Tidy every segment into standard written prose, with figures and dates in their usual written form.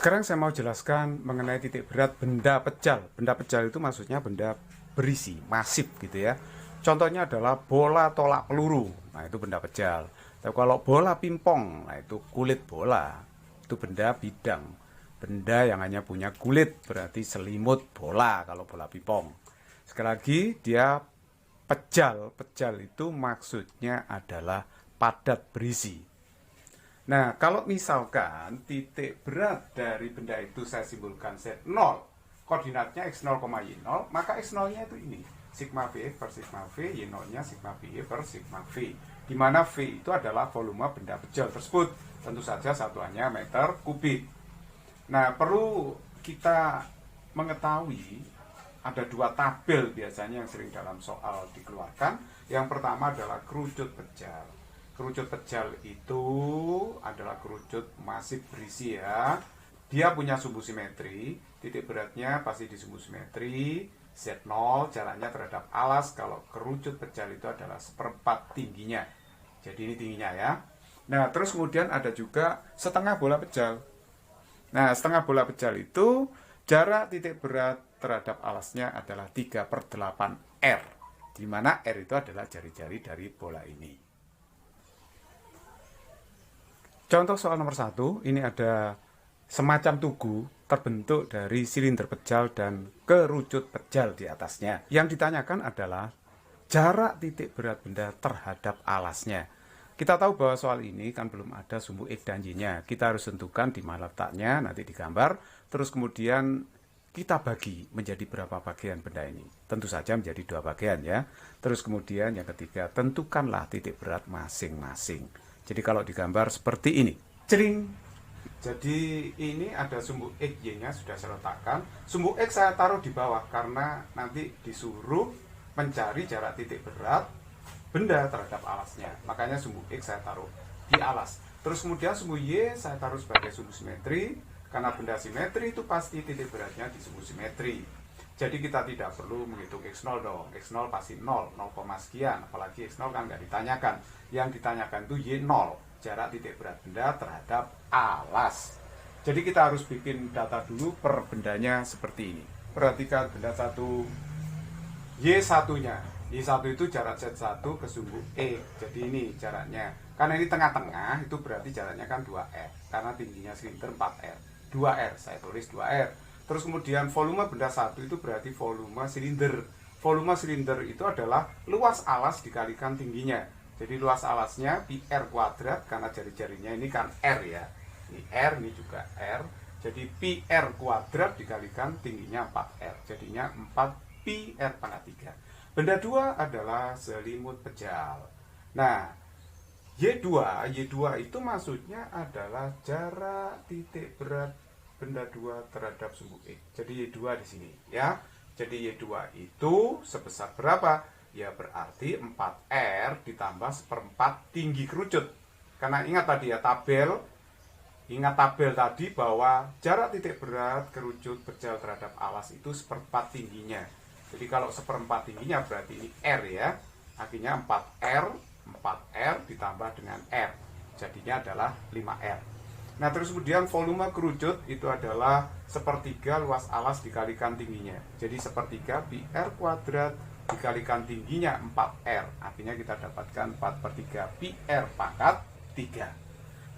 Sekarang saya mau jelaskan mengenai titik berat benda pejal. Benda pejal itu maksudnya benda berisi, masif gitu ya. Contohnya adalah bola tolak peluru. Nah, itu benda pejal. Tapi kalau bola pingpong, nah itu kulit bola. Itu benda bidang. Benda yang hanya punya kulit, berarti selimut bola kalau bola pingpong. Sekali lagi, dia pejal. Pejal itu maksudnya adalah padat berisi. Nah, kalau misalkan titik berat dari benda itu saya simbolkan Z0, koordinatnya X0, Y0, maka X0-nya itu ini, sigma V per sigma V, Y0-nya sigma V per sigma V. Di mana V itu adalah volume benda pejal tersebut. Tentu saja satuannya meter kubik. Nah, perlu kita mengetahui ada dua tabel biasanya yang sering dalam soal dikeluarkan. Yang pertama adalah kerucut pejal. Kerucut pejal itu adalah kerucut masif berisi ya. Dia punya sumbu simetri, titik beratnya pasti di sumbu simetri, Z0 jaraknya terhadap alas kalau kerucut pejal itu adalah seperempat tingginya. Jadi ini tingginya ya. Nah, terus kemudian ada juga setengah bola pejal. Nah, setengah bola pejal itu jarak titik berat terhadap alasnya adalah 3/8 R. Di mana R itu adalah jari-jari dari bola ini. Contoh soal nomor 1, ini ada semacam tugu terbentuk dari silinder pejal dan kerucut pejal di atasnya. Yang ditanyakan adalah jarak titik berat benda terhadap alasnya. Kita tahu bahwa soal ini kan belum ada sumbu X dan Y-nya. Kita harus tentukan di mana letaknya, nanti digambar. Terus kemudian kita bagi menjadi berapa bagian benda ini. Tentu saja menjadi 2 bagian ya. Terus kemudian yang ketiga, tentukanlah titik berat masing-masing. Jadi kalau digambar seperti ini, cering. Jadi ini ada sumbu X, Y-nya sudah saya letakkan. Sumbu X saya taruh di bawah karena nanti disuruh mencari jarak titik berat benda terhadap alasnya. Makanya sumbu X saya taruh di alas. Terus kemudian sumbu Y saya taruh sebagai sumbu simetri. Karena benda simetri itu pasti titik beratnya di sumbu simetri. Jadi kita tidak perlu menghitung X0 dong. X0 pasti 0 sekian. Apalagi X0 kan nggak ditanyakan. Yang ditanyakan itu Y0, jarak titik berat benda terhadap alas. Jadi kita harus bikin data dulu per bendanya seperti ini. Perhatikan benda satu, Y1-nya. Y1 itu jarak Z1 ke sumbu E. Jadi ini jaraknya. Karena ini tengah-tengah, itu berarti jaraknya kan 2R. Karena tingginya silinder 4R. 2R, saya tulis 2R. Terus kemudian volume benda satu itu berarti volume silinder. Volume silinder itu adalah luas alas dikalikan tingginya. Jadi luas alasnya pi R kuadrat, karena jari-jarinya ini kan R ya. Ini R, ini juga R. Jadi pi R kuadrat dikalikan tingginya 4R. Jadinya 4 pi R pangkat 3. Benda 2 adalah selimut pejal. Nah, Y2 itu maksudnya adalah jarak titik berat benda 2 terhadap sumbu X. Jadi Y2 di sini ya. Jadi Y2 itu sebesar berapa? Ya berarti 4R ditambah seperempat tinggi kerucut. Karena ingat tadi ya tabel. Ingat tabel tadi bahwa jarak titik berat kerucut pejal terhadap alas itu seperempat tingginya. Jadi kalau seperempat tingginya berarti ini R ya. Akhirnya 4R ditambah dengan R. Jadinya adalah 5R. Nah, terus kemudian volume kerucut itu adalah sepertiga luas alas dikalikan tingginya. Jadi sepertiga pi R kuadrat dikalikan tingginya 4R. Akhirnya kita dapatkan 4/3 pi R pangkat 3.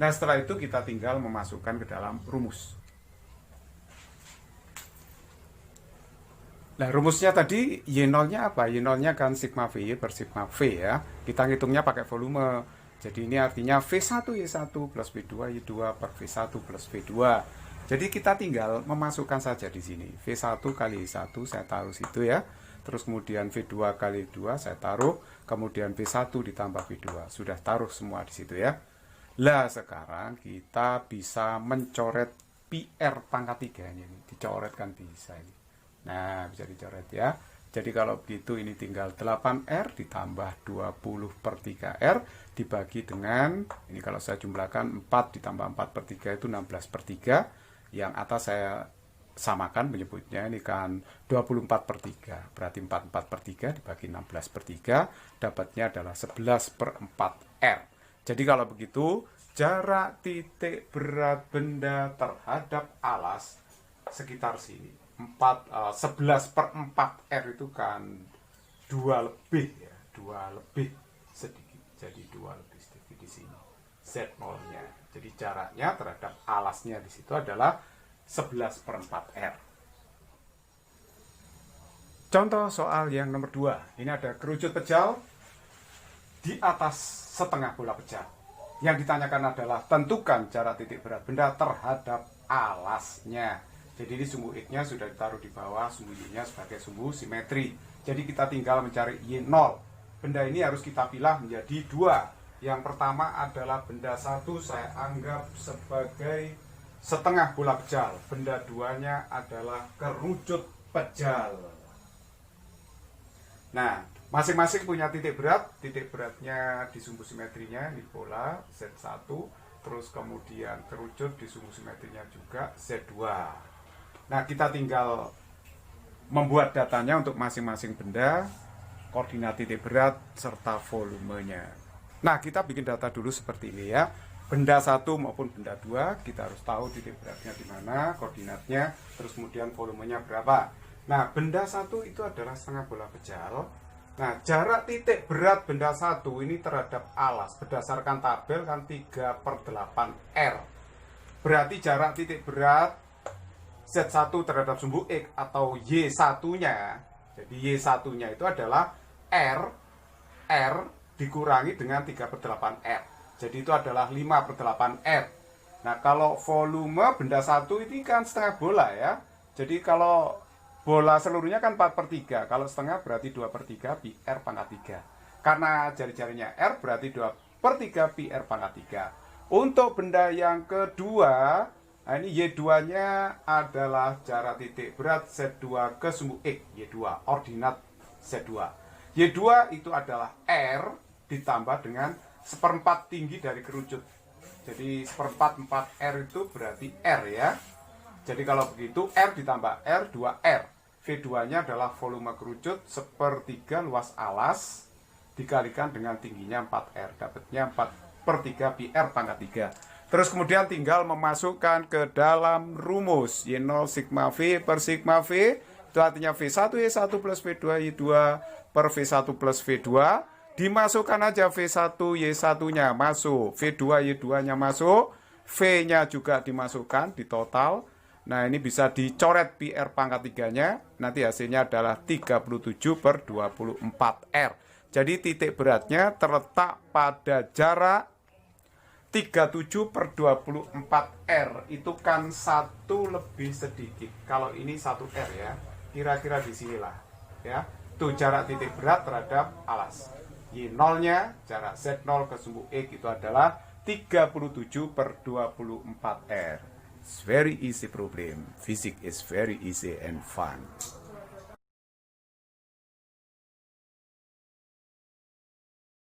Nah, setelah itu kita tinggal memasukkan ke dalam rumus. Nah, rumusnya tadi Y0-nya apa? Y0-nya kan sigma V per sigma V ya. Kita ngitungnya pakai volume. Jadi ini artinya V1 Y1 plus V2 Y2 per V1 plus V2. Jadi kita tinggal memasukkan saja di sini. V1 kali Y1 saya taruh situ ya. Terus kemudian V2 kali V2 saya taruh. Kemudian V1 ditambah V2. Sudah taruh semua di situ ya. Lah sekarang kita bisa mencoret pi R pangkat 3 ini. Dicoret kan bisa ini. Nah, bisa dicoret ya. Jadi kalau begitu ini tinggal 8R ditambah 20/3R dibagi dengan, ini kalau saya jumlahkan 4 ditambah 4/3 itu 16/3. Yang atas saya samakan menyebutnya, ini kan 24/3. Berarti 44/3 dibagi 16/3, dapatnya adalah 11/4R. Jadi kalau begitu jarak titik berat benda terhadap alas sekitar sini. 11/4 R itu kan 2 lebih ya, 2 lebih sedikit. Jadi 2 lebih sedikit di sini. Z0-nya. Jadi jaraknya terhadap alasnya di situ adalah 11/4 R. Contoh soal yang nomor 2. Ini ada kerucut pejal di atas setengah bola pejal. Yang ditanyakan adalah tentukan jarak titik berat benda terhadap alasnya. Jadi ini sumbu X-nya sudah ditaruh di bawah, sumbu Y-nya sebagai sumbu simetri. Jadi kita tinggal mencari Y0. Benda ini harus kita pilah menjadi 2. Yang pertama adalah benda 1 saya anggap sebagai setengah bola pejal. Benda 2-nya adalah kerucut pejal. Nah, masing-masing punya titik berat. Titik beratnya di sumbu simetrinya ini bola Z1, terus kemudian kerucut di sumbu simetrinya juga Z2. Nah, kita tinggal membuat datanya untuk masing-masing benda, koordinat titik berat serta volumenya. Nah, kita bikin data dulu seperti ini ya. Benda 1 maupun benda 2 kita harus tahu titik beratnya di mana, koordinatnya, terus kemudian volumenya berapa. Nah, benda 1 itu adalah setengah bola pejal. Nah, jarak titik berat benda 1 ini terhadap alas berdasarkan tabel kan 3/8 R. Berarti jarak titik berat Z1 terhadap sumbu X atau Y1-nya. Jadi Y1-nya itu adalah R dikurangi dengan 3/8 R. Jadi itu adalah 5/8 R. Nah, kalau volume benda 1 ini kan setengah bola ya. Jadi kalau bola seluruhnya kan 4/3. Kalau setengah berarti 2/3 pi R pangkat 3. Karena jari-jarinya R berarti 2/3 pi R pangkat 3. Untuk benda yang kedua, nah ini Y2-nya adalah jarak titik berat Z2 ke sumbu X. Y2, ordinat Z2. Y2 itu adalah R ditambah dengan 1/4 tinggi dari kerucut. Jadi 1/4 R itu berarti R ya. Jadi kalau begitu R ditambah R, 2R. V2-nya adalah volume kerucut 1/3 luas alas dikalikan dengan tingginya 4R. Dapatnya 4/3 pi R pangkat 3. Terus kemudian tinggal memasukkan ke dalam rumus Y0 sigma V per sigma V. Itu artinya V1 Y1 plus V2 Y2 per V1 plus V2. Dimasukkan aja V1 Y1-nya masuk, V2 Y2-nya masuk, V-nya juga dimasukkan di total. Nah, ini bisa dicoret pi R pangkat 3-nya. Nanti hasilnya adalah 37/24 R. Jadi titik beratnya terletak pada jarak 37/24 R. Itu kan 1 lebih sedikit. Kalau ini 1 R ya. Kira-kira di sinilah ya. Itu jarak titik berat terhadap alas. Y0-nya jarak Z0 ke sumbu X itu adalah 37/24 R. It's very easy problem. Physics is very easy and fun.